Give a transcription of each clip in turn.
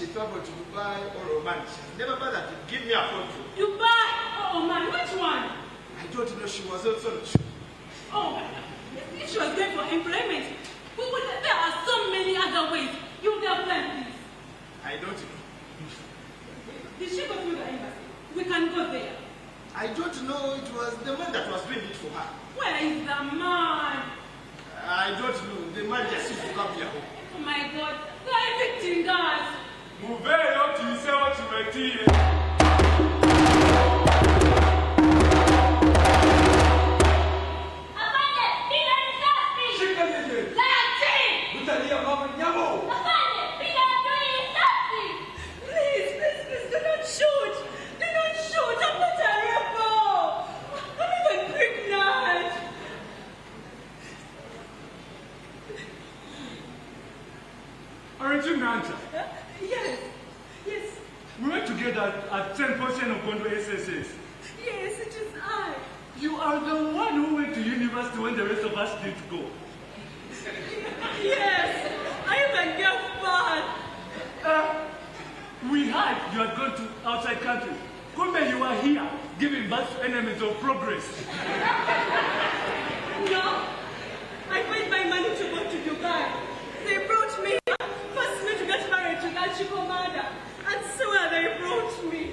she traveled to Dubai or Oman. She's never bothered to give me a photo. Dubai or Oman? Which one? I don't know. She was also not sure. Oh, if she was there for employment, there are so many other ways. You tell them, please. I don't know. Did she go through the embassy? We can go there. I don't know. It was the man that was doing it for her. Where is the man? I don't know. The man just used to come here. Oh my God. They're evicting us. Move on to say what you were doing. Aren't you Nanta? Yes. Yes. We went together at 10% of Gondo SSS. Yes, it is I. You are the one who went to university when the rest of us didn't go. Yes, I am a girl fan. We heard you had gone to outside countries. Come here, you are here, giving birth to enemies of progress. No, I paid my money to go to Dubai. They brought me, forced me to get married to that commander, and so they brought me.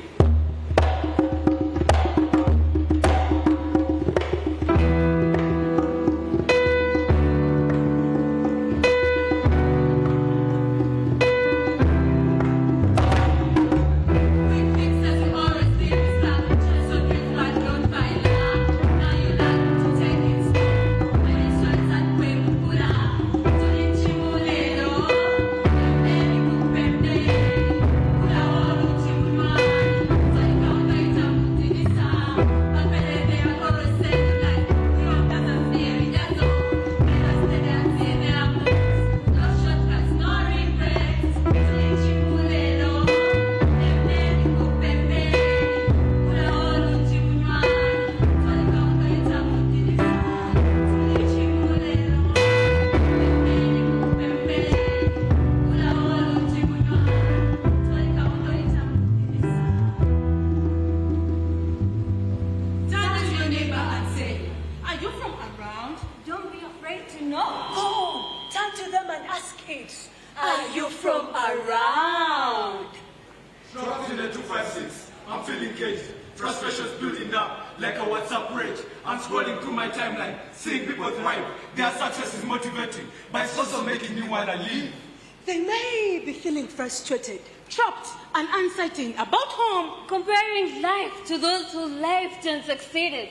Frustrated, trapped, and uncertain about home. Comparing life to those whose lives and succeeded.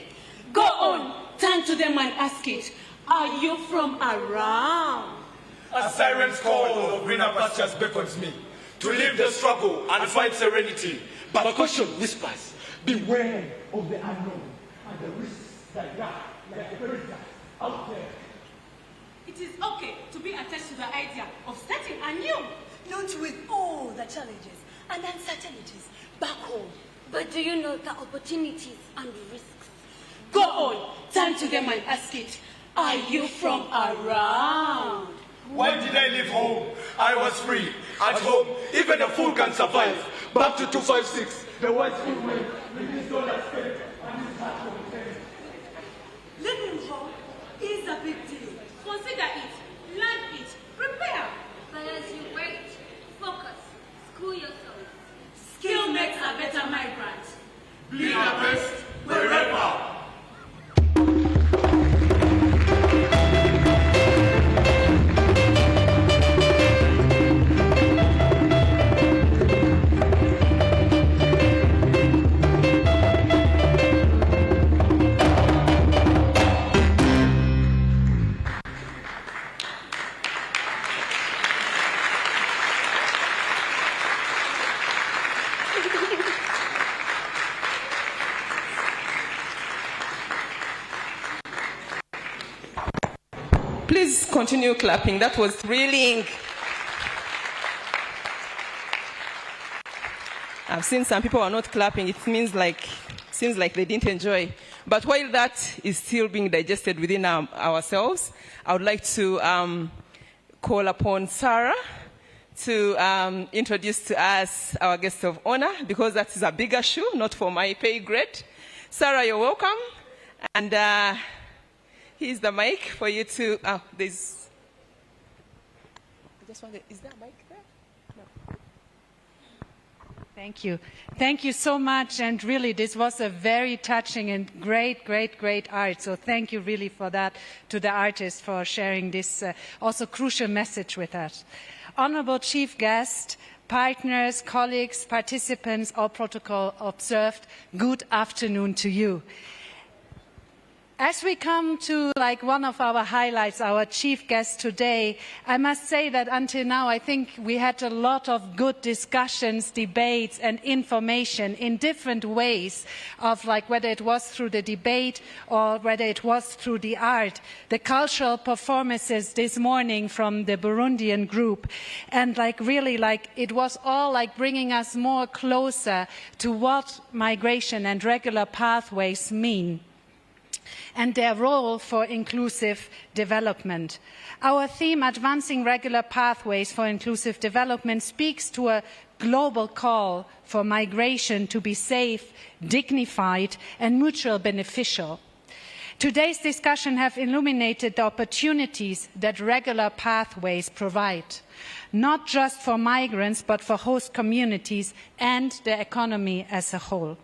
Go on, turn to them and ask it. Are you from around? A siren's call of greener pastures beckons me to leave the struggle and find serenity. But caution whispers, beware of the unknown and the risks that lie like a predator out there. It is okay to be attached to the idea of starting anew. Not with all the challenges and uncertainties back home. But do you know the opportunities and risks? Go on, turn to them and ask it. Are you from around? Why did I leave home? I was free. At home, even a fool can survive. Back to 256. The wise fool way with his dollar spent and his heart content. Leaving home is a big deal. Consider it, learn it, prepare. But as you wait, focus, school yourself. Skill makes a better migrant. Be our best wherever. Please continue clapping. That was thrilling. I've seen some people are not clapping. It seems like they didn't enjoy. But while that is still being digested within ourselves, I would like to call upon Sarah to introduce to us our guest of honor, because that is a bigger shoe, not for my pay grade. Sarah, you're welcome. And here's the mic for you to, there's, I just wonder, is there a mic there? No. Thank you. Thank you so much. And really, this was a very touching and great art. So thank you really for that to the artist for sharing this also crucial message with us. Honorable Chief Guest, partners, colleagues, participants, all protocol observed, good afternoon to you. As we come to one of our highlights, our chief guest today, I must say that until now I think we had a lot of good discussions, debates and information in different ways of whether it was through the debate or whether it was through the art, the cultural performances this morning from the Burundian group. And it was all bringing us more closer to what migration and regular pathways mean and their role for inclusive development. Our theme, Advancing Regular Pathways for Inclusive Development, speaks to a global call for migration to be safe, dignified, and mutually beneficial. Today's discussion has illuminated the opportunities that regular pathways provide, not just for migrants, but for host communities and the economy as a whole.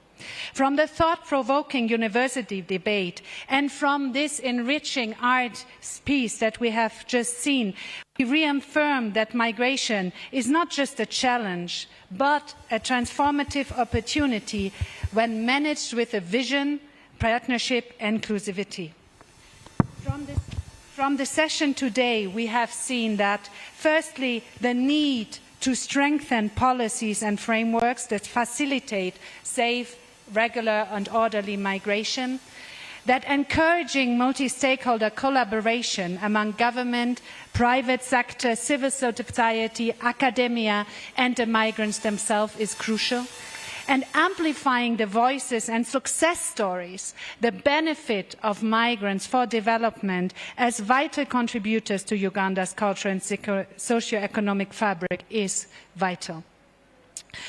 From the thought-provoking university debate and from this enriching art piece that we have just seen, we reaffirm that migration is not just a challenge, but a transformative opportunity when managed with a vision, partnership and inclusivity. From the session today, we have seen that, firstly, the need to strengthen policies and frameworks that facilitate safe, regular and orderly migration, that encouraging multi-stakeholder collaboration among government, private sector, civil society, academia and the migrants themselves is crucial, and amplifying the voices and success stories, the benefit of migrants for development as vital contributors to Uganda's cultural and socio-economic fabric is vital.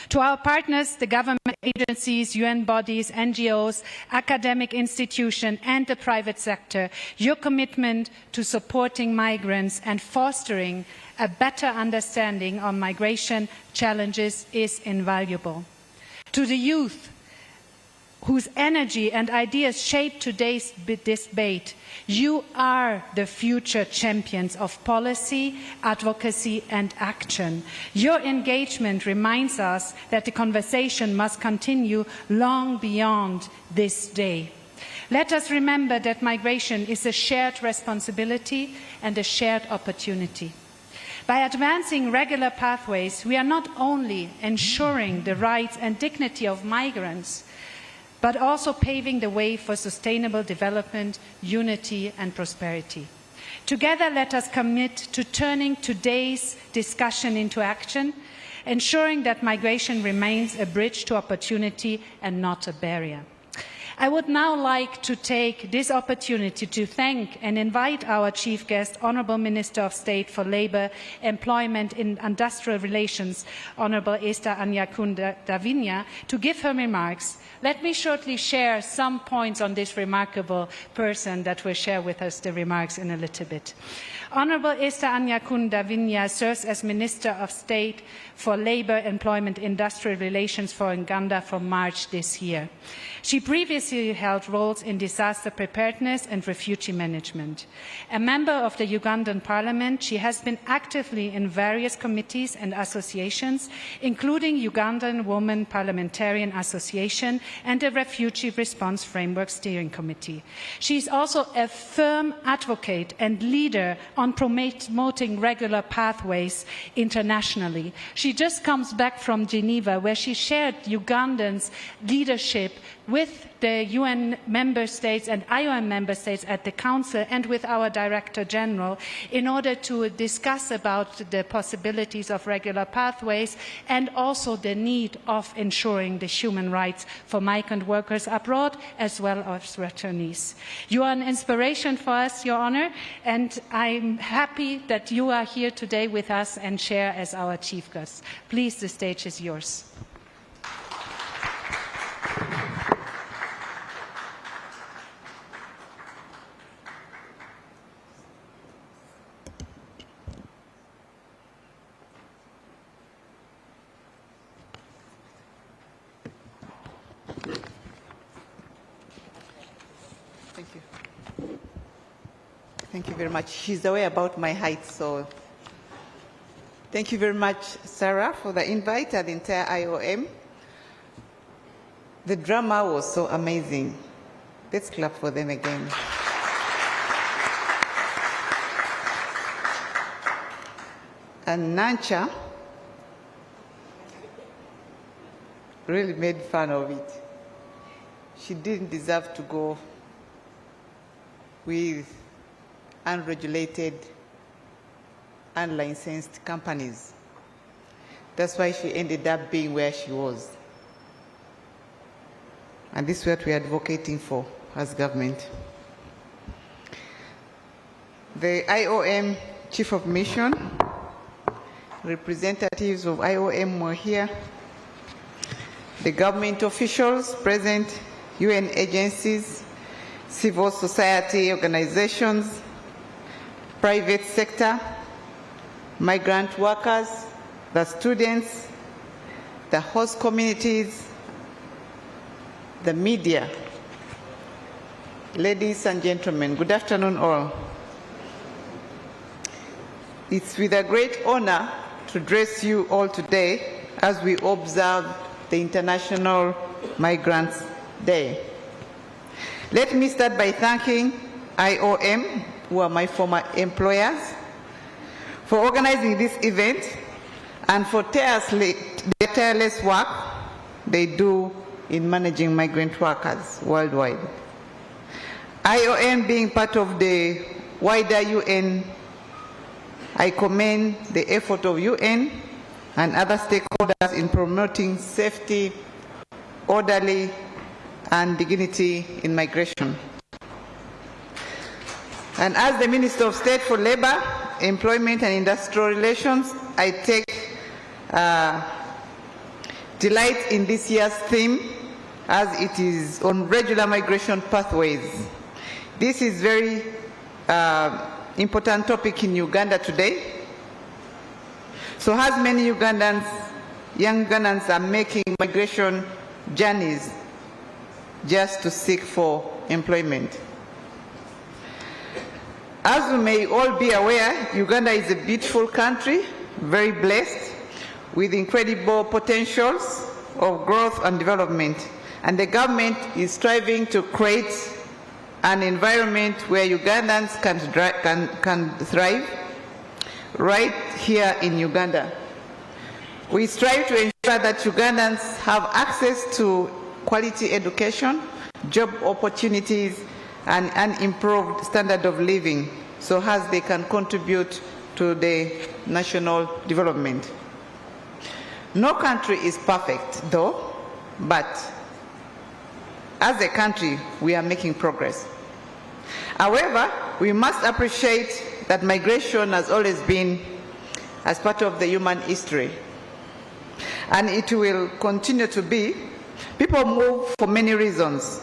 To our partners, the government agencies, UN bodies, NGOs, academic institutions and the private sector, your commitment to supporting migrants and fostering a better understanding of migration challenges is invaluable. To the youth, whose energy and ideas shape today's debate, you are the future champions of policy, advocacy and action. Your engagement reminds us that the conversation must continue long beyond this day. Let us remember that migration is a shared responsibility and a shared opportunity. By advancing regular pathways, we are not only ensuring the rights and dignity of migrants, but also paving the way for sustainable development, unity and prosperity. Together, let us commit to turning today's discussion into action, ensuring that migration remains a bridge to opportunity and not a barrier. I would now like to take this opportunity to thank and invite our chief guest, Honourable Minister of State for Labour, Employment and Industrial Relations, Honourable Esther Anyakunda-Davinia, to give her remarks. Let me shortly share some points on this remarkable person that will share with us the remarks in a little bit. Honourable Esther Anyakunda-Davinia serves as Minister of State for Labour, Employment and Industrial Relations for Uganda from March this year. She previously held roles in disaster preparedness and refugee management. A member of the Ugandan Parliament, she has been actively in various committees and associations, including Ugandan Women Parliamentarian Association and the Refugee Response Framework Steering Committee. She is also a firm advocate and leader on promoting regular pathways internationally. She just comes back from Geneva, where she shared Ugandan's leadership with the the UN member states and IOM member states at the Council and with our Director General in order to discuss about the possibilities of regular pathways and also the need of ensuring the human rights for migrant workers abroad as well as returnees. You are an inspiration for us, Your Honor, and I'm happy that you are here today with us and share as our chief guest. Please, the stage is yours. Thank you. Thank you very much. She's aware about my height, so thank you very much, Sarah, for the invite and the entire IOM. The drama was so amazing. Let's clap for them again. And Nancha really made fun of it. She didn't deserve to go with unregulated, unlicensed companies. That's why she ended up being where she was. And this is what we're advocating for as government. The IOM Chief of Mission, representatives of IOM were here, the government officials present, UN agencies, civil society organizations, private sector, migrant workers, the students, the host communities, the media. Ladies and gentlemen, good afternoon all. It's with a great honor to address you all today as we observe the International Migrants Day. Let me start by thanking IOM, who are my former employers, for organizing this event and for the tireless work they do in managing migrant workers worldwide. IOM being part of the wider UN, I commend the effort of UN and other stakeholders in promoting safety, orderly, and dignity in migration. And as the Minister of State for Labor, Employment and Industrial Relations, I take delight in this year's theme as it is on regular migration pathways. This is very important topic in Uganda today. So as many Ugandans, young Ugandans are making migration journeys just to seek for employment. As we may all be aware, Uganda is a beautiful country, very blessed, with incredible potentials of growth and development. And the government is striving to create an environment where Ugandans can thrive right here in Uganda. We strive to ensure that Ugandans have access to quality education, job opportunities, and an improved standard of living so as they can contribute to the national development. No country is perfect though, but as a country we are making progress. However, we must appreciate that migration has always been as part of the human history, and it will continue to be. People move for many reasons,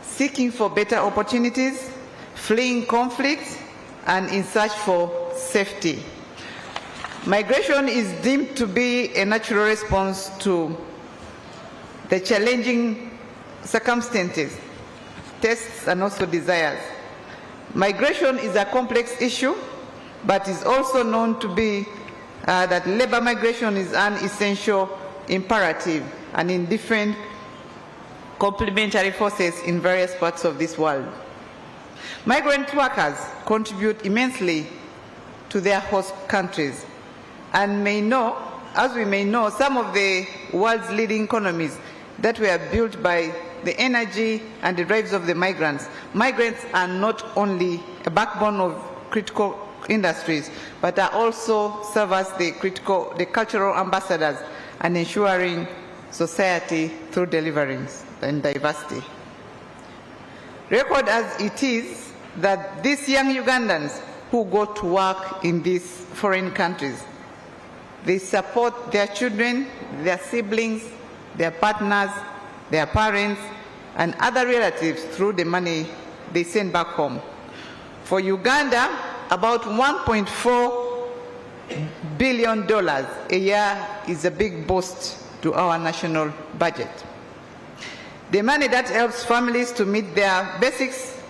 seeking for better opportunities, fleeing conflict, and in search for safety. Migration is deemed to be a natural response to the challenging circumstances, tastes, and also desires. Migration is a complex issue, but is also known to be that labor migration is an essential imperative and in different complementary forces in various parts of this world. Migrant workers contribute immensely to their host countries and may know, as we may know, some of the world's leading economies that were built by the energy and the drives of the migrants. Migrants are not only a backbone of critical industries, but are also serve as the cultural ambassadors and ensuring society through deliverance and diversity. Record as it is that these young Ugandans who go to work in these foreign countries, they support their children, their siblings, their partners, their parents, and other relatives through the money they send back home. For Uganda, about $1.4 billion a year is a big boost to our national budget. The money that helps families to meet their basics,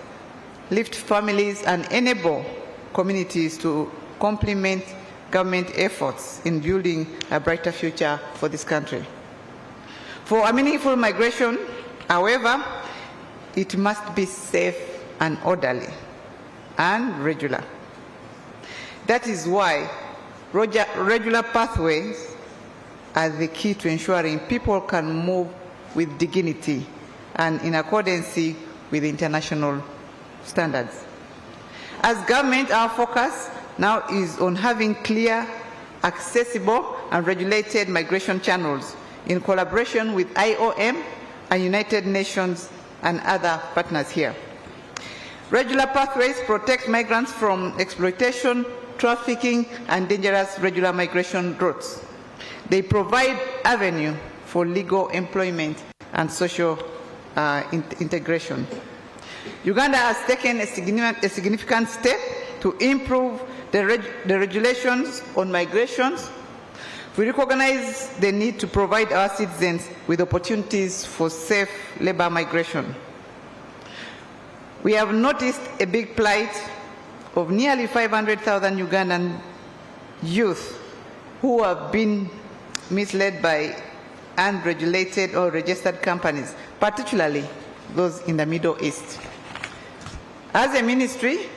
lift families, and enable communities to complement government efforts in building a brighter future for this country. For a meaningful migration, however, it must be safe and orderly and regular. That is why regular pathways are the key to ensuring people can move with dignity and in accordance with international standards. As government, our focus now is on having clear, accessible, and regulated migration channels in collaboration with IOM and United Nations and other partners here. Regular pathways protect migrants from exploitation, trafficking, and dangerous regular migration routes. They provide avenue for legal employment and social integration. Uganda has taken a significant step to improve the regulations on migrations. We recognize the need to provide our citizens with opportunities for safe labor migration. We have noticed a big plight of nearly 500,000 Ugandan youth who have been misled by unregulated or registered companies, particularly those in the Middle East. As a ministry,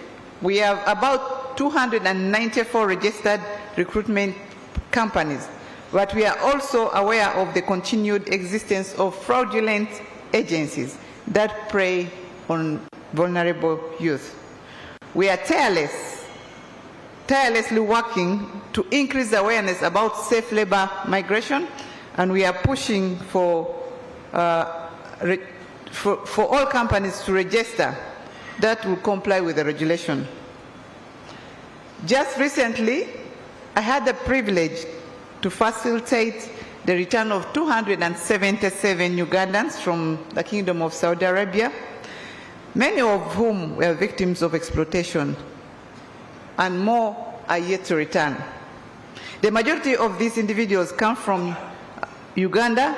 we have about 294 registered recruitment companies, but we are also aware of the continued existence of fraudulent agencies that prey on vulnerable youth. We are tirelessly working to increase awareness about safe labor migration, and we are pushing for all companies to register that will comply with the regulation. Just recently, I had the privilege to facilitate the return of 277 Ugandans from the Kingdom of Saudi Arabia, many of whom were victims of exploitation, and more are yet to return. The majority of these individuals come from Uganda,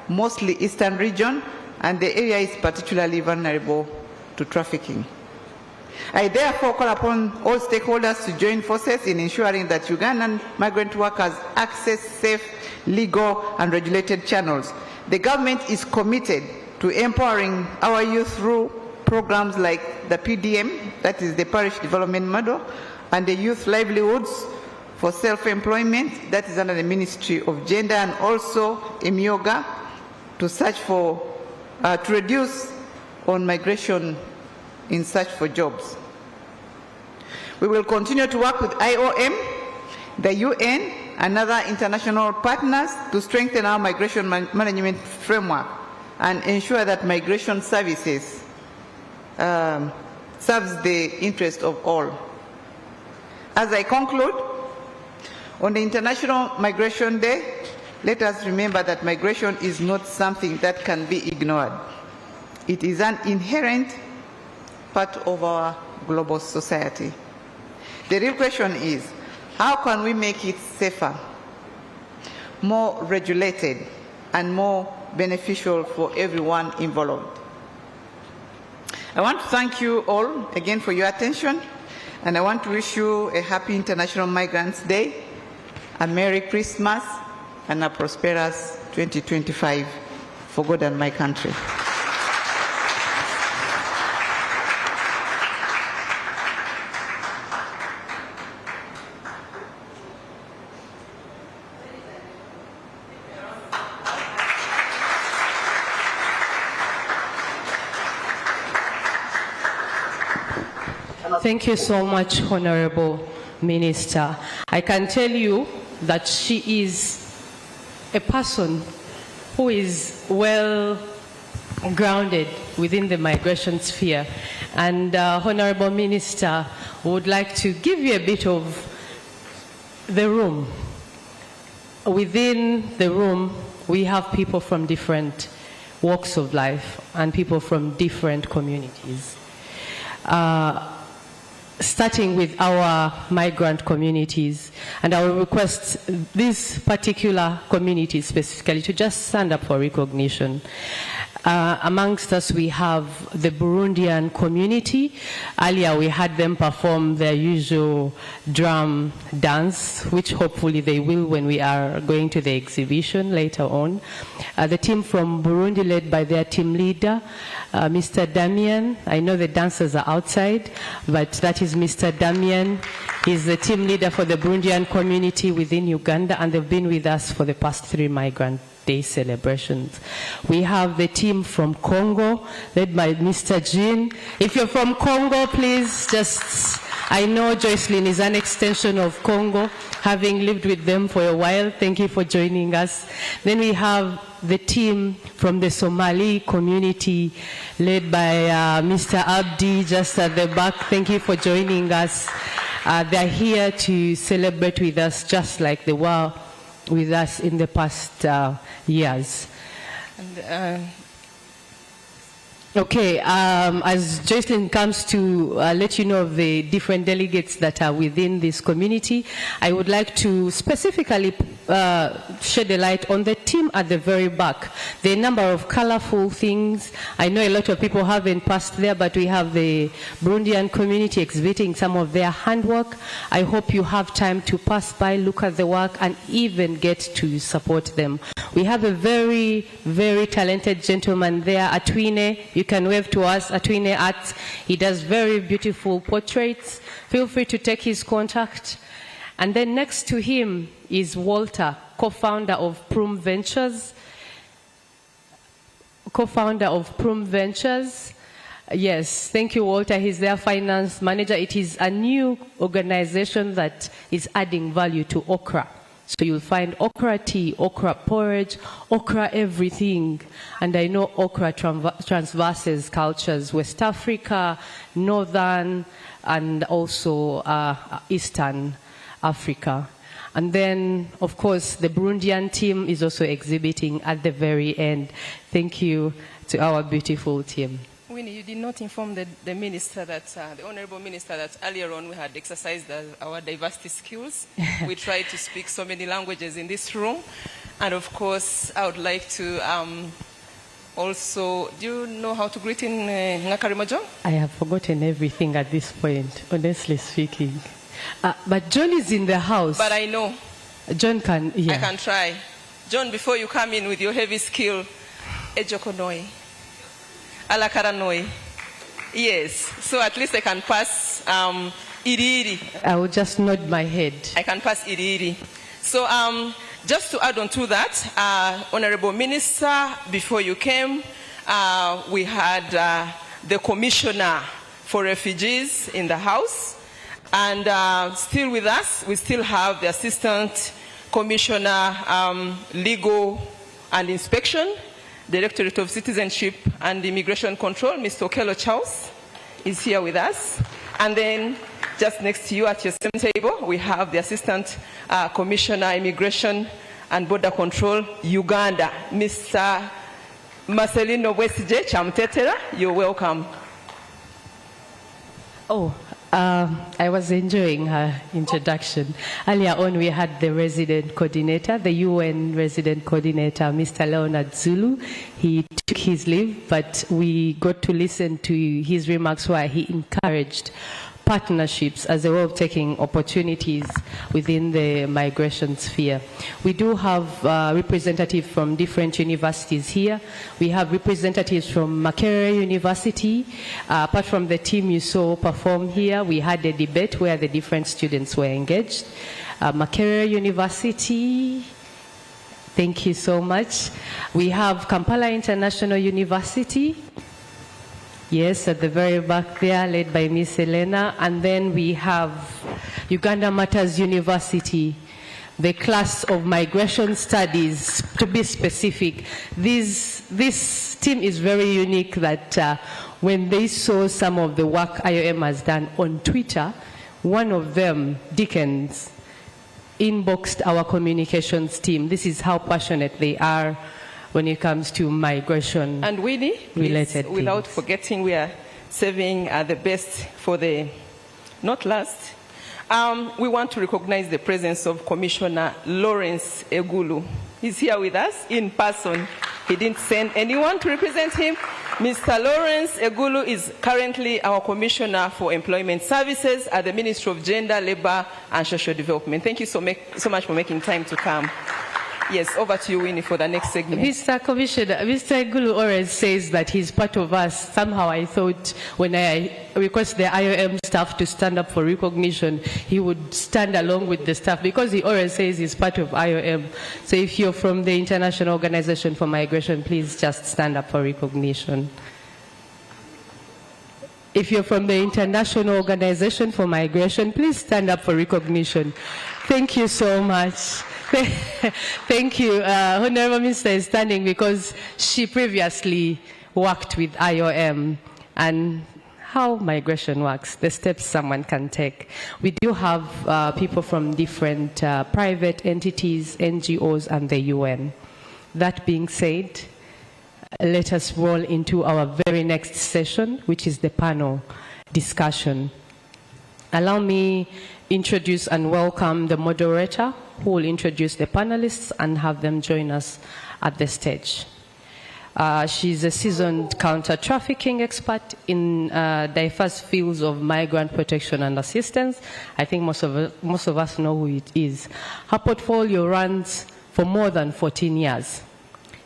mostly Eastern region, and the area is particularly vulnerable to trafficking. I therefore call upon all stakeholders to join forces in ensuring that Ugandan migrant workers access safe, legal, and regulated channels. The government is committed to empowering our youth through programs like the PDM, that is the Parish Development Model, and the Youth Livelihoods for Self-Employment, that is under the Ministry of Gender, and also EMIOGA, to search for, to reduce on migration in search for jobs. We will continue to work with IOM, the UN, and other international partners to strengthen our migration management framework and ensure that migration services serves the interest of all. As I conclude, on the International Migration Day, let us remember that migration is not something that can be ignored. It is an inherent part of our global society. The real question is, how can we make it safer, more regulated, and more beneficial for everyone involved? I want to thank you all again for your attention, and I want to wish you a happy International Migrants Day, a Merry Christmas, and a prosperous 2025 for God and my country. Thank you so much, Honorable Minister. I can tell you that she is a person who is well grounded within the migration sphere. And Honorable Minister would like to give you a bit of the room. Within the room, we have people from different walks of life and people from different communities. Starting with our migrant communities, and I will request this particular community specifically to just stand up for recognition. Amongst us, we have the Burundian community. Earlier, we had them perform their usual drum dance, which hopefully they will when we are going to the exhibition later on. The team from Burundi, led by their team leader, Mr. Damien. I know the dancers are outside, but that is Mr. Damien. He's the team leader for the Burundian community within Uganda, and they've been with us for the past 3 Migrant Day celebrations. We have the team from Congo, led by Mr. Jean. If you're from Congo, please just, I know Joycelyn is an extension of Congo, having lived with them for a while. Thank you for joining us. Then we have the team from the Somali community, led by Mr. Abdi, just at the back. Thank you for joining us. They're here to celebrate with us, just like they were with us in the past years. And, okay, as Joycelyn comes to let you know of the different delegates that are within this community, I would like to specifically shed a light on the team at the very back. The number of colorful things. I know a lot of people haven't passed there, but we have the Burundian community exhibiting some of their handwork. I hope you have time to pass by, look at the work, and even get to support them. We have a very, very talented gentleman there, Atwine. You can wave to us, Atwine Arts. He does very beautiful portraits. Feel free to take his contact. And then next to him is Walter, co-founder of Prum Ventures. Co-founder of Prum Ventures. Yes, thank you, Walter. He's their finance manager. It is a new organization that is adding value to okra. So you'll find okra tea, okra porridge, okra everything. And I know okra transverses cultures, West Africa, Northern, and also Eastern Africa. And then, of course, the Burundian team is also exhibiting at the very end. Thank you to our beautiful team. Winnie, you did not inform the minister that, the honorable minister, that earlier on we had exercised our diversity skills. We tried to speak so many languages in this room. And of course, I would like to also, do you know how to greet in Ngakarimojo? I have forgotten everything at this point, honestly speaking. But John is in the house. But I know. John can, yeah. I can try. John, before you come in with your heavy skill, Ejokonoi. Alakaranoi. Yes. So at least I can pass Iriri. I will just nod my head. I can pass Iriri. So just to add on to that, Honorable Minister, before you came, we had the Commissioner for Refugees in the House. And still with us, we still have the Assistant Commissioner, Legal and Inspection, Directorate of Citizenship and Immigration Control, Mr. Okello Charles, is here with us. And then just next to you at your same table, we have the Assistant Commissioner, Immigration and Border Control, Uganda, Mr. Marcelino Wesije Chamtetera. You're welcome. Oh, I was enjoying her introduction. Earlier on, we had the resident coordinator, the UN resident coordinator, Mr. Leonard Zulu. He took his leave, but we got to listen to his remarks where he encouraged partnerships as a way of taking opportunities within the migration sphere. We do have representatives from different universities here. We have representatives from Makerere University. Apart from the team you saw perform here, we had a debate where the different students were engaged. Makerere University, thank you so much. We have Kampala International University. Yes, at the very back there, led by Miss Elena. And then we have Uganda Matters University, the class of migration studies, to be specific. This team is very unique that when they saw some of the work IOM has done on Twitter, one of them, Dickens, inboxed our communications team. This is how passionate they are when it comes to migration and Winnie, related please, without forgetting, we are saving the best for the not last. We want to recognize the presence of Commissioner Lawrence Egulu. He's here with us in person. He didn't send anyone to represent him. Mr. Lawrence Egulu is currently our Commissioner for Employment Services at the Ministry of Gender, Labour and Social Development. Thank you so much for making time to come. Yes, over to you, Winnie, for the next segment. Mr. Commissioner, Mr. Egulu always says that he's part of us. Somehow I thought when I request the IOM staff to stand up for recognition, he would stand along with the staff because he always says he's part of IOM. So if you're from the International Organization for Migration, please just stand up for recognition. If you're from the International Organization for Migration, please stand up for recognition. Thank you so much. Thank you. Honorable Minister is standing because she previously worked with IOM and how migration works, the steps someone can take. We do have people from different private entities, NGOs, and the UN. That being said, let us roll into our very next session, which is the panel discussion. Allow me introduce and welcome the moderator, who will introduce the panelists and have them join us at the stage. She's a seasoned counter-trafficking expert in diverse fields of migrant protection and assistance. I think most of us know who it is. Her portfolio runs for more than 14 years.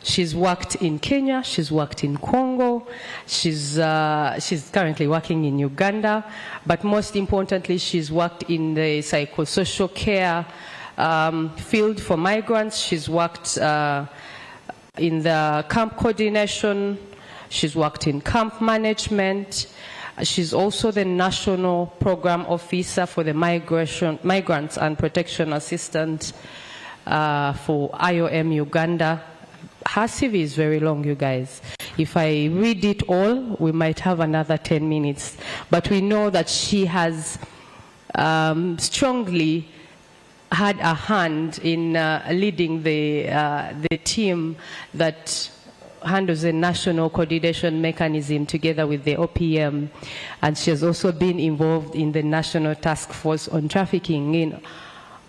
She's worked in Kenya, she's worked in Congo, she's currently working in Uganda, but most importantly, she's worked in the psychosocial care field for migrants. She's worked in the camp coordination, she's worked in camp management. She's also the National Program Officer for the Migrants and Protection Assistant for IOM Uganda. Her CV is very long, you guys. If I read it all, we might have another 10 minutes. But we know that she has strongly had a hand in leading the team that handles the national coordination mechanism together with the OPM. And she has also been involved in the National Task Force on Trafficking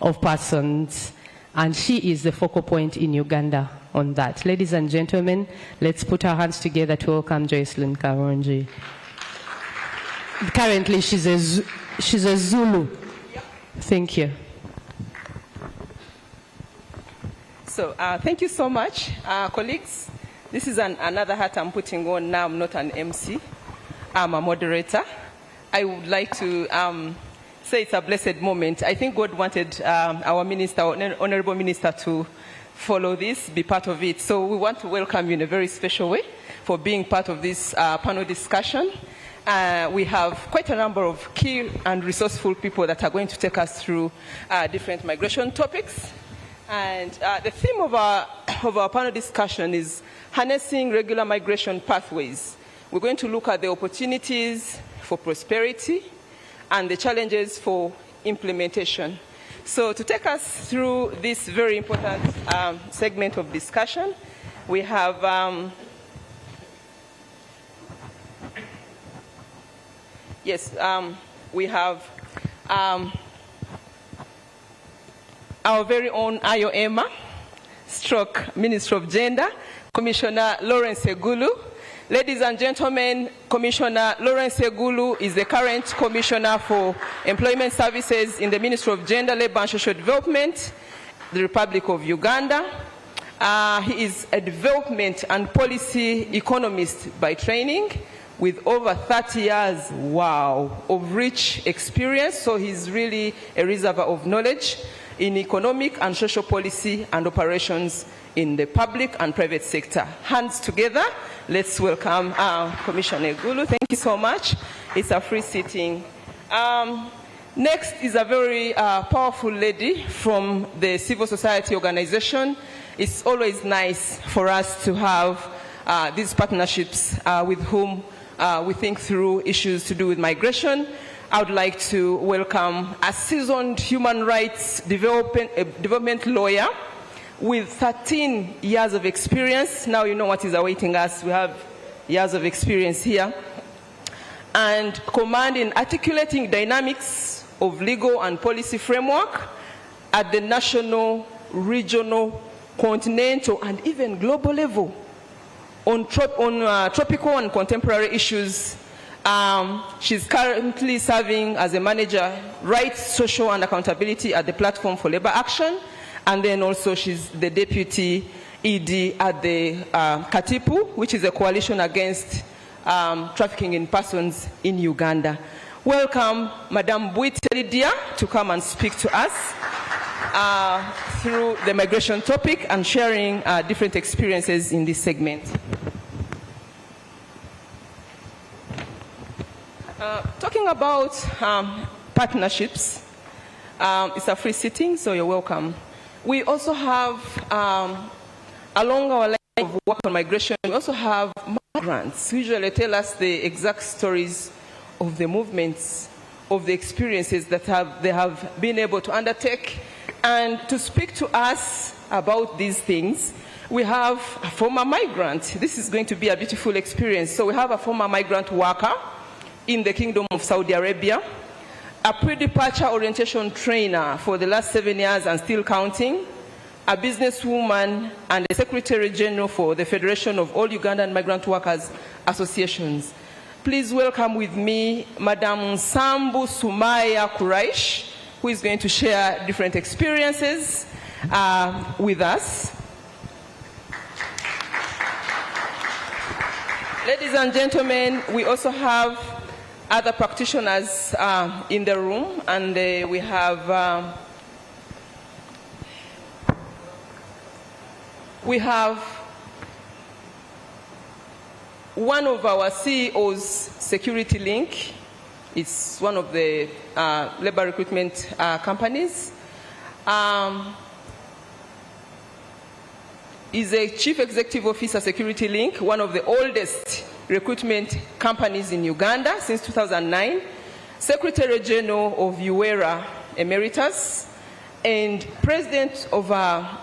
of Persons. And she is the focal point in Uganda on that. Ladies and gentlemen, let's put our hands together to welcome Joycelyn Karonji. Currently, she's a Zulu. Thank you. So thank you so much, colleagues. This is another hat I'm putting on now. I'm not an MC. I'm a moderator. I would like to say it's a blessed moment. I think God wanted our minister, Honorable Minister, to follow this, be part of it. So we want to welcome you in a very special way for being part of this panel discussion. We have quite a number of key and resourceful people that are going to take us through different migration topics. And the theme of our panel discussion is harnessing regular migration pathways. We're going to look at the opportunities for prosperity and the challenges for implementation. So to take us through this very important segment of discussion, we have we have our very own IOM, stroke Minister of Gender, Commissioner Lawrence Egulu. Ladies and gentlemen, Commissioner Lawrence Egulu is the current Commissioner for Employment Services in the Ministry of Gender, Labour and Social Development, the Republic of Uganda. He is a development and policy economist by training with over 30 years, of rich experience. So he's really a reservoir of knowledge. in economic and social policy and operations in the public and private sector. Hands together, let's welcome Commissioner Gulu. Thank you so much. It's a free sitting. Next is a very powerful lady from the civil society organization. It's always nice for us to have these partnerships with whom we think through issues to do with migration. I would like to welcome a seasoned human rights development lawyer with 13 years of experience. Now you know what is awaiting us. We have years of experience here. And command in articulating dynamics of legal and policy framework at the national, regional, continental, and even global level on tropical and contemporary issues. She's currently serving as a manager, rights, social, and accountability at the Platform for Labor Action. And then also she's the deputy ED at the Katipu, which is a coalition against trafficking in persons in Uganda. Welcome, Madame Bwite Lydia, to come and speak to us through the migration topic and sharing different experiences in this segment. Talking about partnerships, it's a free sitting, so you're welcome. We also have, along our line of work on migration, we also have migrants who usually tell us the exact stories of the movements, of the experiences that they have been able to undertake. And to speak to us about these things, we have a former migrant. This is going to be a beautiful experience. So we have a former migrant worker in the Kingdom of Saudi Arabia, a pre-departure orientation trainer for the last 7 years and still counting, a businesswoman, and a Secretary General for the Federation of All Ugandan Migrant Workers Associations. Please welcome with me Madam Sambu Sumaya Kuraish, who is going to share different experiences with us. Ladies and gentlemen, we also have other practitioners in the room, and we have one of our CEOs, Security Link. It's one of the labor recruitment companies. Is a Chief Executive Officer, Security Link, one of the oldest recruitment companies in Uganda since 2009, Secretary General of UWERA Emeritus, and President of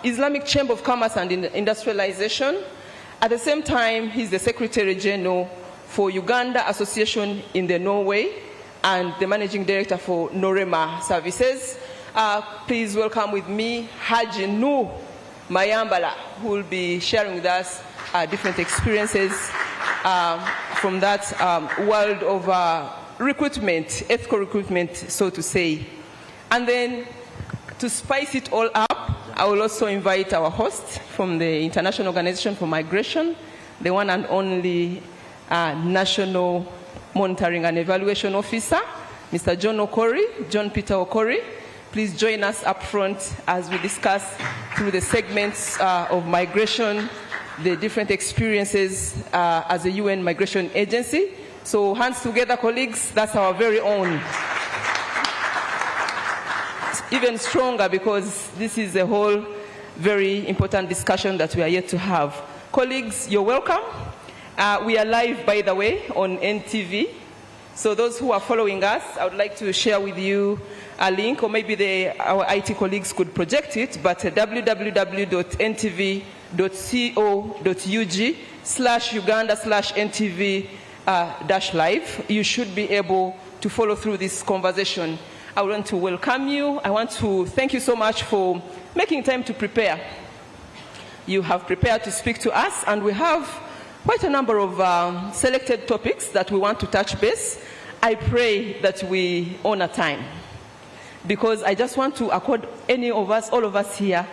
Islamic Chamber of Commerce and Industrialization. At the same time, he's the Secretary General for Uganda Association in the Norway and the Managing Director for Norema Services. Please welcome with me Haji Nu Mayambala, who will be sharing with us different experiences from that world of recruitment, ethical recruitment, so to say. And then to spice it all up, I will also invite our host from the International Organization for Migration, the one and only National Monitoring and Evaluation Officer, Mr. John Peter Okori. Please join us up front as we discuss through the segments of migration, the different experiences as a UN migration agency. So hands together, colleagues, that's our very own. It's even stronger because this is a whole very important discussion that we are yet to have. Colleagues, you're welcome. We are live, by the way, on NTV. So those who are following us, I would like to share with you a link, or maybe our IT colleagues could project it, but www.ntv.co.ug/Uganda/NTV-live. You should be able to follow through this conversation. I want to welcome you. I want to thank you so much for making time to prepare. You have prepared to speak to us, and we have quite a number of selected topics that we want to touch base. I pray that we honor time, because I just want to accord any of us, all of us here,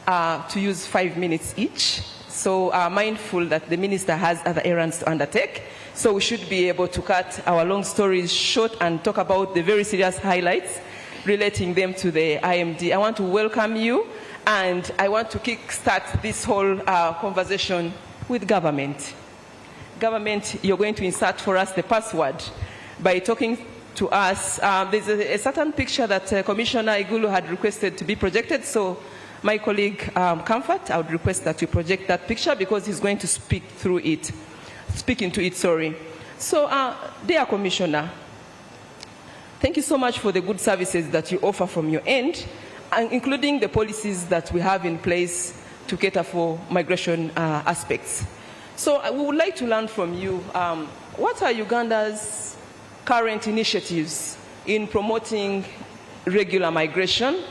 to use 5 minutes each. So mindful that the minister has other errands to undertake. So we should be able to cut our long stories short and talk about the very serious highlights relating them to the IMD. I want to welcome you, and I want to kickstart this whole conversation with government. Government, you're going to insert for us the password by talking to us. There's a certain picture that Commissioner Igulu had requested to be projected, so my colleague Comfort, I would request that you project that picture because he's going to speak into it, sorry. So, dear Commissioner, thank you so much for the good services that you offer from your end, including the policies that we have in place to cater for migration aspects. So we would like to learn from you, what are Uganda's current initiatives in promoting regular migration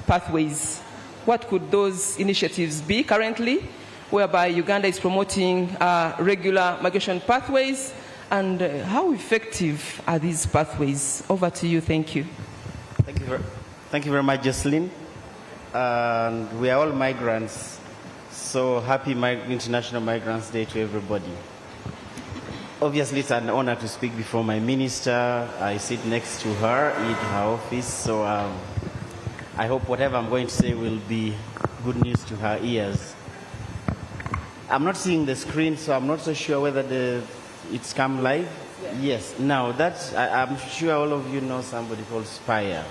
pathways? What could those initiatives be currently, whereby Uganda is promoting regular migration pathways, and how effective are these pathways? Over to you, thank you. Thank you very much, Jocelyn. We are all migrants, so happy International Migrants Day to everybody. Obviously, it's an honor to speak before my minister. I sit next to her in her office, so I hope whatever I'm going to say will be good news to her ears. I'm not seeing the screen, so I'm not so sure whether it's come live. Yes. Now, I'm sure all of you know somebody called Spire.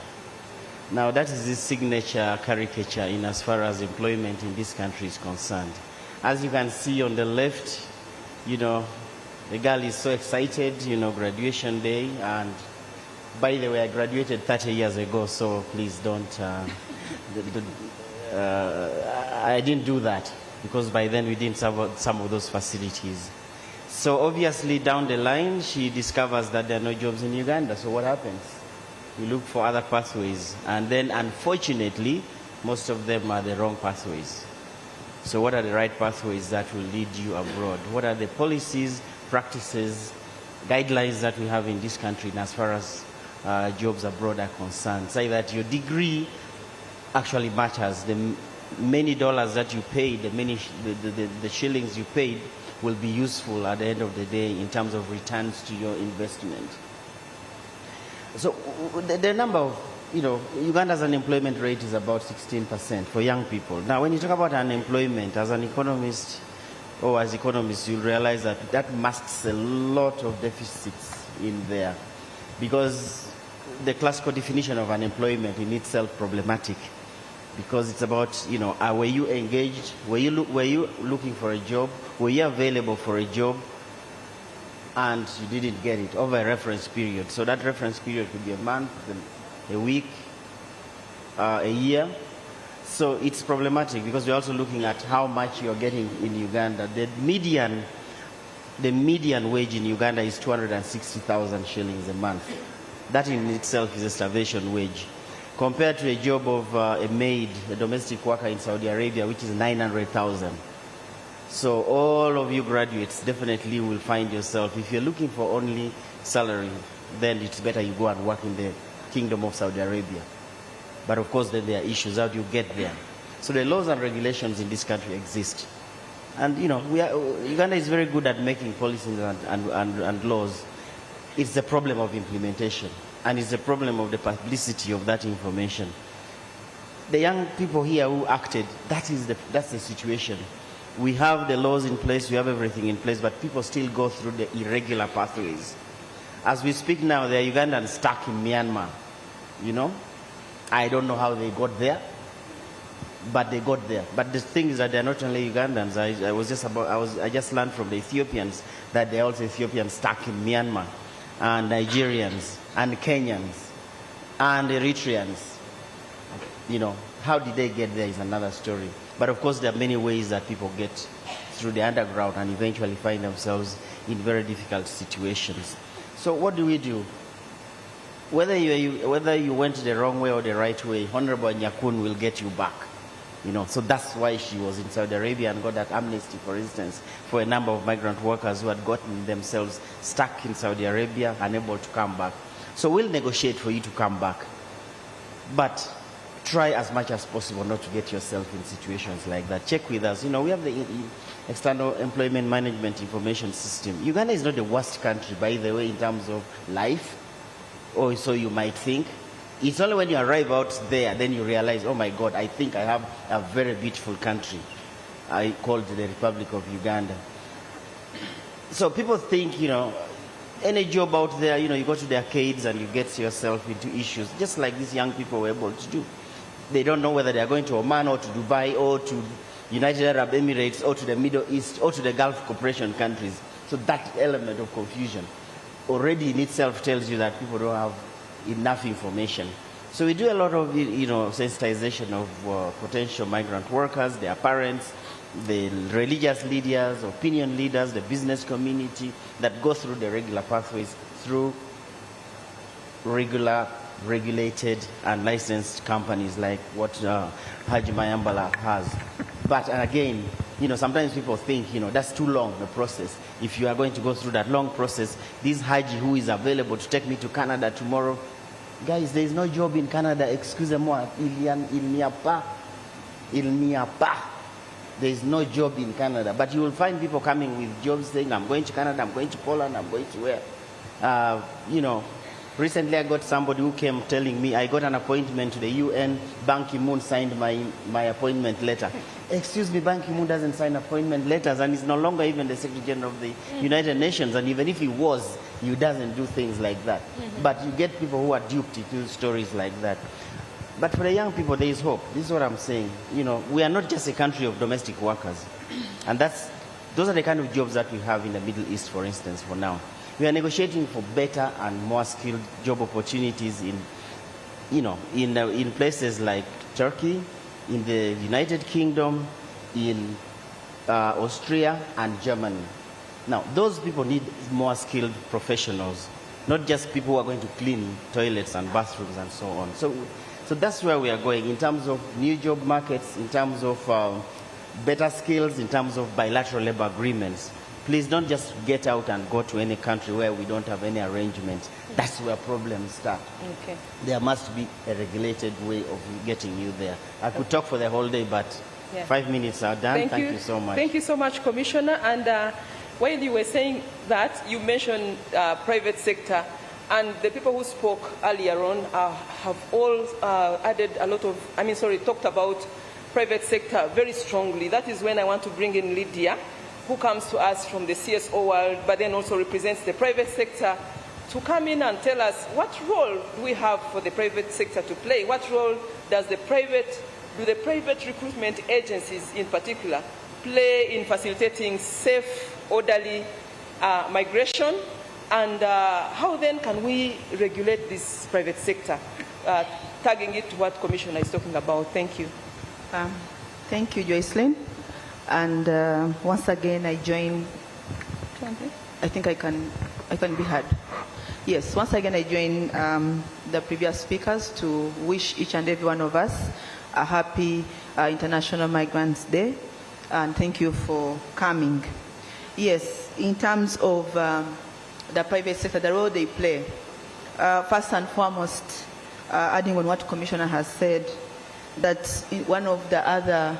Now, that is his signature caricature in as far as employment in this country is concerned. As you can see on the left, you know, the girl is so excited, you know, graduation day. And by the way, I graduated 30 years ago, so please don't, I didn't do that because by then we didn't have some of those facilities. So obviously down the line, she discovers that there are no jobs in Uganda. So what happens? We look for other pathways. And then unfortunately, most of them are the wrong pathways. So what are the right pathways that will lead you abroad? What are the policies, practices, guidelines that we have in this country as far as jobs abroad are concerned? Say that your degree actually matters. The many dollars that you paid, the shillings you paid will be useful at the end of the day in terms of returns to your investment. So the number of, you know, Uganda's unemployment rate is about 16% for young people. Now, when you talk about unemployment, as an economist, or as economists, you'll realize that that masks a lot of deficits in there, because the classical definition of unemployment in itself problematic, because it's about, you know, were you engaged? Were you looking for a job? Were you available for a job? And you didn't get it over a reference period. So that reference period could be a month, a week, a year. So it's problematic because we're also looking at how much you're getting in Uganda. The median wage in Uganda is 260,000 shillings a month. That in itself is a starvation wage, compared to a job of a maid, a domestic worker in Saudi Arabia, which is 900,000. So all of you graduates definitely will find yourself, if you're looking for only salary, then it's better you go and work in the Kingdom of Saudi Arabia. But of course, then there are issues. How do you get there? So the laws and regulations in this country exist. And, you know, Uganda is very good at making policies and laws. It's the problem of implementation. And it's the problem of the publicity of that information. The young people here who acted, that's the situation. We have the laws in place, we have everything in place, but people still go through the irregular pathways. As we speak now, there are Ugandans stuck in Myanmar, you know. I don't know how they got there, but they got there. But the thing is that they're not only Ugandans. I just learned from the Ethiopians that they're also Ethiopians stuck in Myanmar, and Nigerians, and Kenyans, and Eritreans. You know, how did they get there is another story. But of course, there are many ways that people get through the underground and eventually find themselves in very difficult situations. So what do we do? Whether you went the wrong way or the right way, Honorable Nyakun will get you back. You know, so that's why she was in Saudi Arabia and got that amnesty, for instance, for a number of migrant workers who had gotten themselves stuck in Saudi Arabia, unable to come back. So we'll negotiate for you to come back. But try as much as possible not to get yourself in situations like that. Check with us. You know, we have the External Employment Management Information System. Uganda is not the worst country, by the way, in terms of life, or so you might think. It's only when you arrive out there, then you realize, oh my God, I think I have a very beautiful country. I called the Republic of Uganda. So people think, any job out there, you go to the arcades and you get yourself into issues, just like these young people were able to do. They don't know whether they are going to Oman or to Dubai or to United Arab Emirates or to the Middle East or to the Gulf Cooperation countries. So that element of confusion already in itself tells you that people don't have enough information. So we do a lot of, sensitization of potential migrant workers, their parents, the religious leaders, opinion leaders, the business community that go through the regular pathways through regular, regulated and licensed companies like what Haji Mayambala has. But again, sometimes people think, that's too long a process. If you are going to go through that long process, this Haji who is available to take me to Canada tomorrow, guys, there is no job in Canada. Excusez-moi, il n'y a pas. There is no job in Canada. But you will find people coming with jobs saying, I'm going to Canada, I'm going to Poland, I'm going to where? Recently I got somebody who came telling me, I got an appointment to the UN, Ban Ki-moon signed my appointment letter. Excuse me, Ban Ki-moon doesn't sign appointment letters, and he's no longer even the Secretary General of the United Nations, and even if he was, he doesn't do things like that. But you get people who are duped into stories like that. But for the young people, there is hope. This is what I'm saying. We are not just a country of domestic workers. And those are the kind of jobs that we have in the Middle East, for instance, for now. We are negotiating for better and more skilled job opportunities in places like Turkey, in the United Kingdom, in Austria and Germany. Now, those people need more skilled professionals, not just people who are going to clean toilets and bathrooms and so on. So that's where we are going in terms of new job markets, in terms of better skills, in terms of bilateral labor agreements. Please don't just get out and go to any country where we don't have any arrangement. That's where problems start. Okay. There must be a regulated way of getting you there. I could talk for the whole day, but 5 minutes are done. Thank you so much. Thank you so much, Commissioner. And while you were saying that, you mentioned private sector. And the people who spoke earlier on have all added a lot of, talked about private sector very strongly. That is when I want to bring in Lydia, who comes to us from the CSO world, but then also represents the private sector, to come in and tell us what role do we have for the private sector to play? What role does do the private recruitment agencies in particular play in facilitating safe, orderly migration? And how then can we regulate this private sector, tagging it to what Commissioner is talking about? Thank you. Thank you, Joycelyn. And once again, I join. I think I can be heard. Yes, once again, I join the previous speakers to wish each and every one of us a happy International Migrants Day. And thank you for coming. Yes, in terms of the private sector, the role they play, first and foremost, adding on what Commissioner has said, that one of the other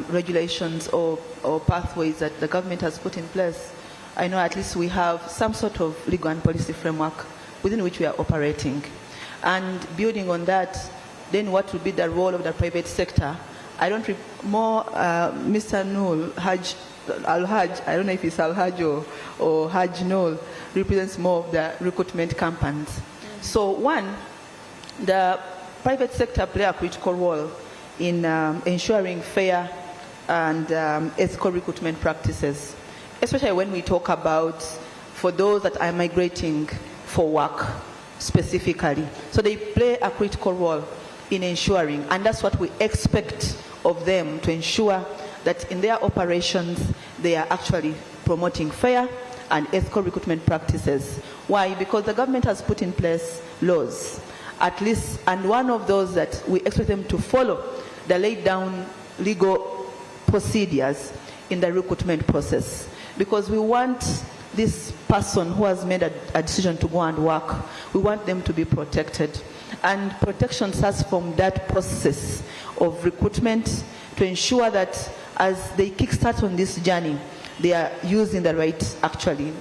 regulations or pathways that the government has put in place, I know at least we have some sort of legal and policy framework within which we are operating. And building on that, then what will be the role of the private sector? I don't more Mr. Noor Al-Haj, I don't know if it's Al-Haj or Haj Noor, represents more of the recruitment campaigns. So one, the private sector play a critical role in ensuring fair and ethical recruitment practices, especially when we talk about for those that are migrating for work specifically. So they play a critical role in ensuring, and that's what we expect of them, to ensure that in their operations they are actually promoting fair and ethical recruitment practices. Why? Because the government has put in place laws, at least, and one of those that we expect them to follow, the laid down legal procedures in the recruitment process. Because we want this person who has made a decision to go and work, we want them to be protected. And protection starts from that process of recruitment to ensure that as they kickstart on this journey, they are using the right, actually,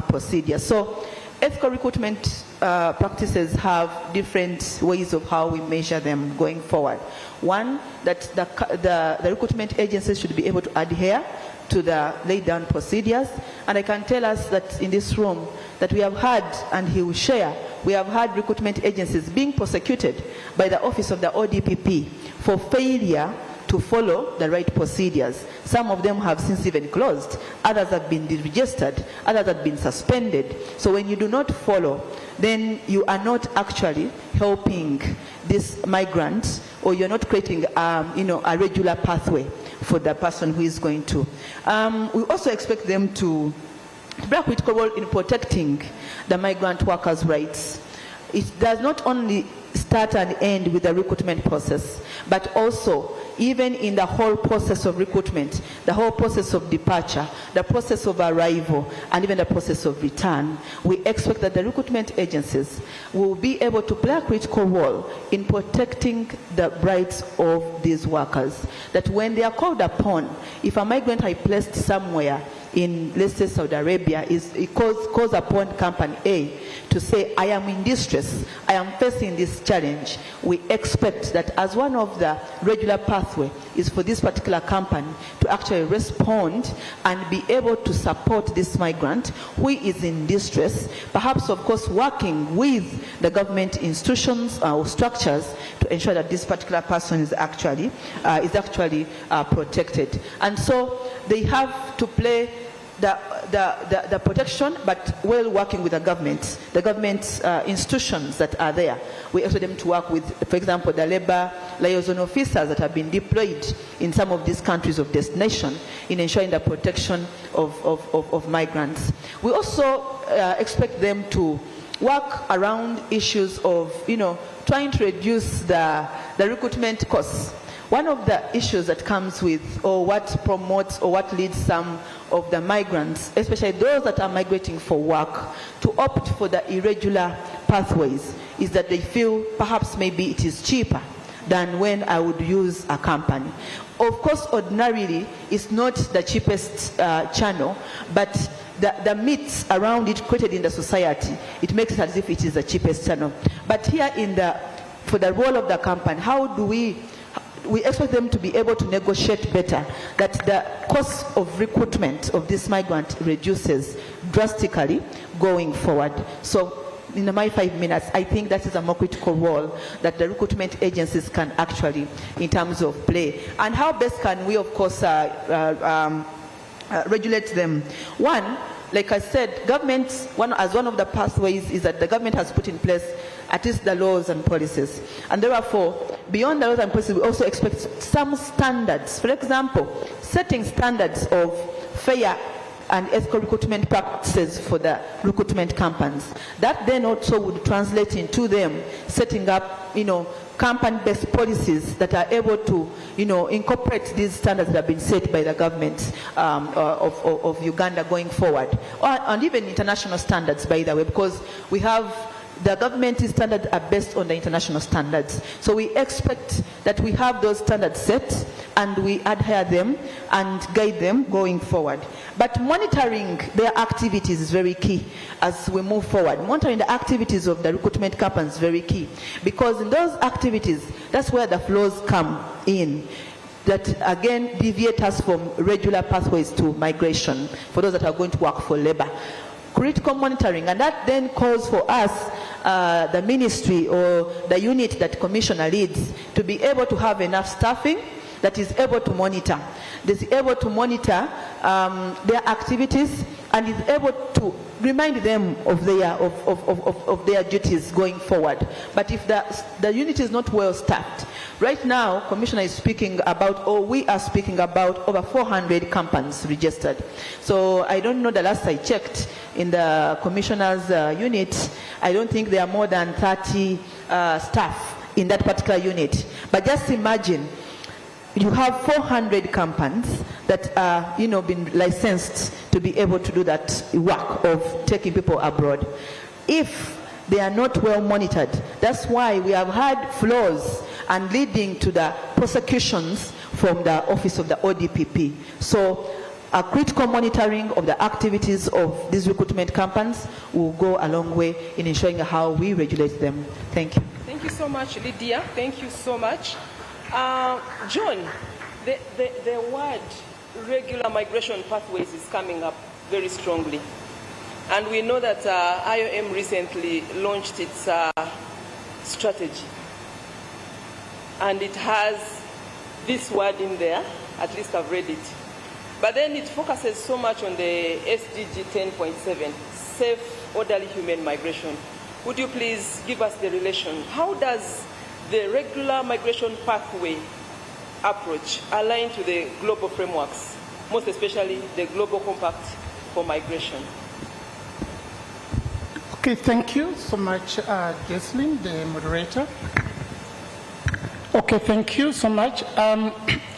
procedure. So ethical recruitment practices have different ways of how we measure them going forward. One, that the recruitment agencies should be able to adhere to the laid down procedures. And I can tell us that in this room that we have had, and he will share, we have had recruitment agencies being prosecuted by the office of the ODPP for failure to follow the right procedures. Some of them have since even closed, others have been deregistered, others have been suspended. So when you do not follow, then you are not actually helping this migrant, or you're not creating a regular pathway for the person who is going to. We also expect them to play a critical role in protecting the migrant workers' rights. It does not only start and end with the recruitment process, but also even in the whole process of recruitment, the whole process of departure, the process of arrival, and even the process of return. We expect that the recruitment agencies will be able to play a critical role in protecting the rights of these workers. That when they are called upon, if a migrant is placed somewhere in, let's say, Saudi Arabia, it calls upon company A to say, I am in distress, I am facing this challenge, we expect that as one of the regular pathway is for this particular company to actually respond and be able to support this migrant who is in distress, perhaps of course working with the government institutions or structures to ensure that this particular person is actually protected. And so they have to play the protection, but while working with the government institutions that are there. We expect them to work with, for example, the labor liaison officers that have been deployed in some of these countries of destination in ensuring the protection of migrants. We also expect them to work around issues of, trying to reduce the recruitment costs. One of the issues that comes with, or what promotes, or what leads some of the migrants, especially those that are migrating for work, to opt for the irregular pathways, is that they feel perhaps maybe it is cheaper than when I would use a company. Of course, ordinarily, it's not the cheapest channel, but the myths around it created in the society, it makes it as if it is the cheapest channel. But here for the role of the company, how do we expect them to be able to negotiate better, that the cost of recruitment of this migrant reduces drastically going forward. So in my 5 minutes, I think that is a more critical role that the recruitment agencies can actually, in terms of play. And how best can we, of course, regulate them? One, like I said, government, as one of the pathways is that the government has put in place at least the laws and policies. And therefore, beyond the laws and policies, we also expect some standards. For example, setting standards of fair and ethical recruitment practices for the recruitment companies. That then also would translate into them setting up, company-based policies that are able to, incorporate these standards that have been set by the government of Uganda going forward. And even international standards, by the way, because we have the government standards are based on the international standards. So we expect that we have those standards set and we adhere them and guide them going forward. But monitoring their activities is very key as we move forward. Monitoring the activities of the recruitment companies is very key, because in those activities, that's where the flows come in that again deviate us from regular pathways to migration for those that are going to work for labor. Critical monitoring, and that then calls for us, the ministry or the unit that commissioner leads, to be able to have enough staffing that is able to monitor. That is able to monitor their activities and is able to remind them of their duties going forward. But if the unit is not well staffed, right now, Commissioner is speaking about, or we are speaking about, over 400 companies registered. So I don't know, the last I checked in the Commissioner's unit, I don't think there are more than 30 staff in that particular unit. But just imagine, you have 400 companies that are, been licensed to be able to do that work of taking people abroad. If they are not well monitored, that's why we have had flaws and leading to the prosecutions from the office of the ODPP. So a critical monitoring of the activities of these recruitment companies will go a long way in ensuring how we regulate them. Thank you. Thank you so much, Lydia. Thank you so much. John, the word regular migration pathways is coming up very strongly. And we know that IOM recently launched its strategy. And it has this word in there, at least I've read it. But then it focuses so much on the SDG 10.7, safe, orderly human migration. Would you please give us the relation? How does the regular migration pathway approach align to the global frameworks, most especially the Global Compact for Migration? Okay, thank you so much, Jocelyn, the moderator. Okay, thank you so much.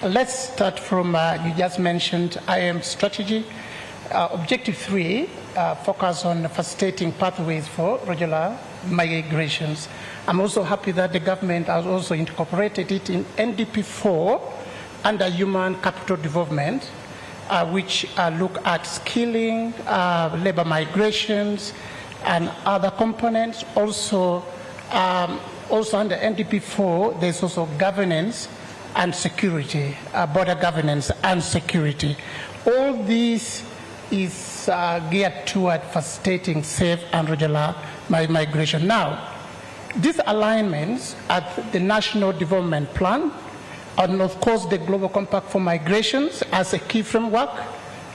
Let's start from, you just mentioned IOM strategy. Objective 3, focus on facilitating pathways for regular migrations. I'm also happy that the government has also incorporated it in NDP 4 under human capital development, which look at skilling, labor migrations, and other components. Also under NDP 4, there's also governance and security, border governance and security. All these is geared toward facilitating safe and regular migration. Now, these alignments at the National Development Plan, and of course the Global Compact for Migrations as a key framework,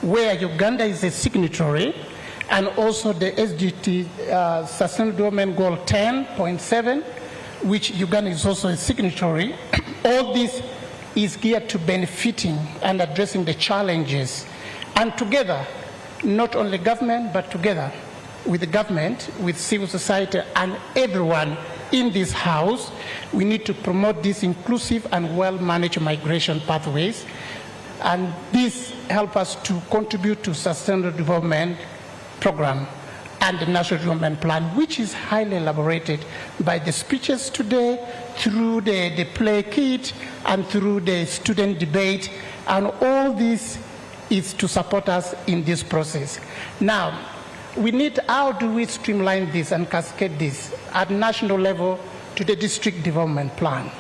where Uganda is a signatory, and also the SDG Sustainable Development Goal 10.7, which Uganda is also a signatory. All this is geared to benefiting and addressing the challenges. And together, not only government, but together with the government, with civil society, and everyone in this house, we need to promote these inclusive and well-managed migration pathways. And this helps us to contribute to sustainable development program and the National Development Plan, which is highly elaborated by the speeches today, through the play kit, and through the student debate, and all this is to support us in this process. Now, we need, how do we streamline this and cascade this at national level to the district development plan?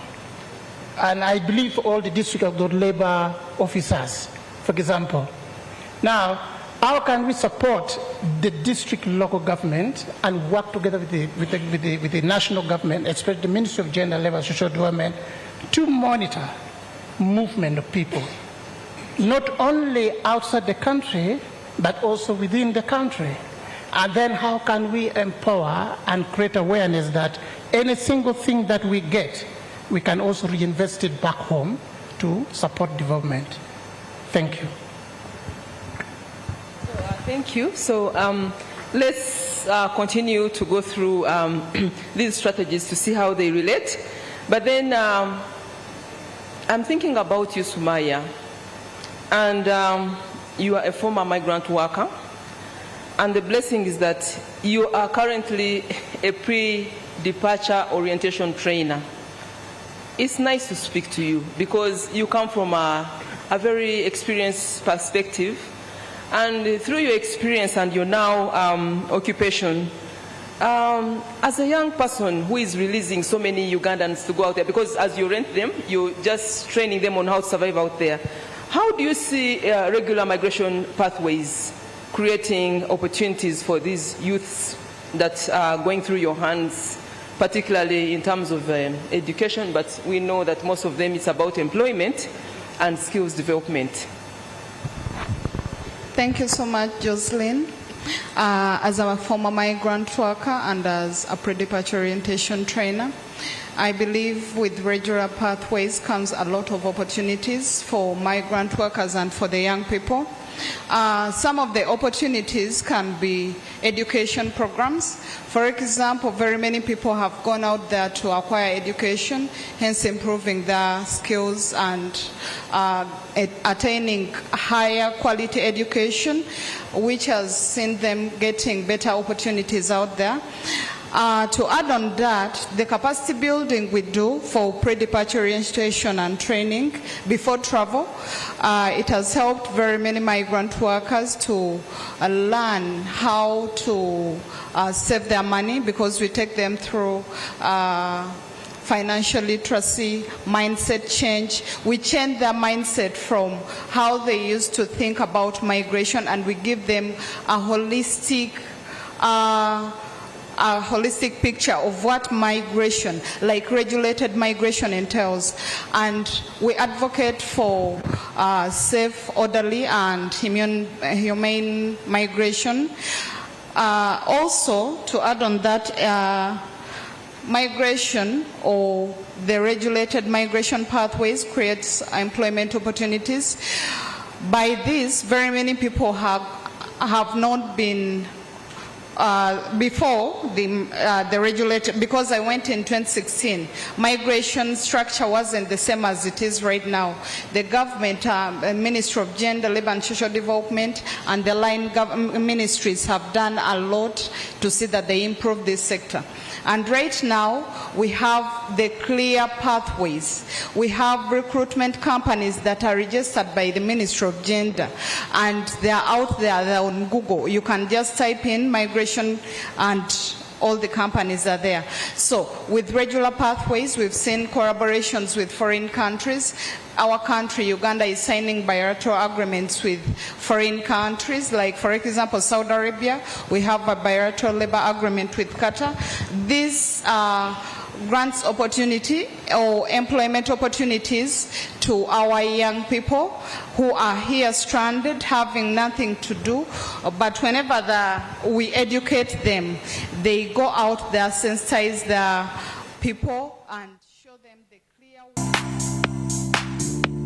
And I believe all the district of the labor officers, for example. Now, how can we support the district local government and work together with the national government, especially the Ministry of Gender, Labour and Social Development, to monitor movement of people, not only outside the country, but also within the country? And then how can we empower and create awareness that any single thing that we get, we can also reinvest it back home to support development? Thank you. Thank you. So let's continue to go through these strategies to see how they relate. But then I'm thinking about you, Sumaya, and you are a former migrant worker, and the blessing is that you are currently a pre-departure orientation trainer. It's nice to speak to you because you come from a very experienced perspective. And through your experience and your now occupation, as a young person who is releasing so many Ugandans to go out there, because as you rent them, you're just training them on how to survive out there, how do you see regular migration pathways creating opportunities for these youths that are going through your hands, particularly in terms of education, but we know that most of them is about employment and skills development? Thank you so much, Jocelyn. As a former migrant worker and as a pre-departure orientation trainer, I believe with regular pathways comes a lot of opportunities for migrant workers and for the young people. Some of the opportunities can be education programs. For example, very many people have gone out there to acquire education, hence improving their skills and attaining higher quality education, which has seen them getting better opportunities out there. To add on that, the capacity building we do for pre-departure orientation and training before travel, it has helped very many migrant workers to learn how to save their money, because we take them through financial literacy, mindset change. We change their mindset from how they used to think about migration, and we give them a holistic picture of what migration, like regulated migration, entails. And we advocate for safe, orderly, and humane migration. Also, to add on that, migration, or the regulated migration pathways, creates employment opportunities. By this, very many people have not been before the regulated, because I went in 2016, migration structure wasn't the same as it is right now. The government, Ministry of Gender, Labour and Social Development, and the line ministries have done a lot to see that they improve this sector. And right now, we have the clear pathways. We have recruitment companies that are registered by the Ministry of Gender, and they are out there, they're on Google. You can just type in migration and all the companies are there. So with regular pathways, we've seen collaborations with foreign countries. Our country, Uganda, is signing bilateral agreements with foreign countries, like, for example, Saudi Arabia. We have a bilateral labor agreement with Qatar. This grants opportunity or employment opportunities to our young people who are here stranded, having nothing to do. But whenever we educate them, they go out there, sensitize the people, and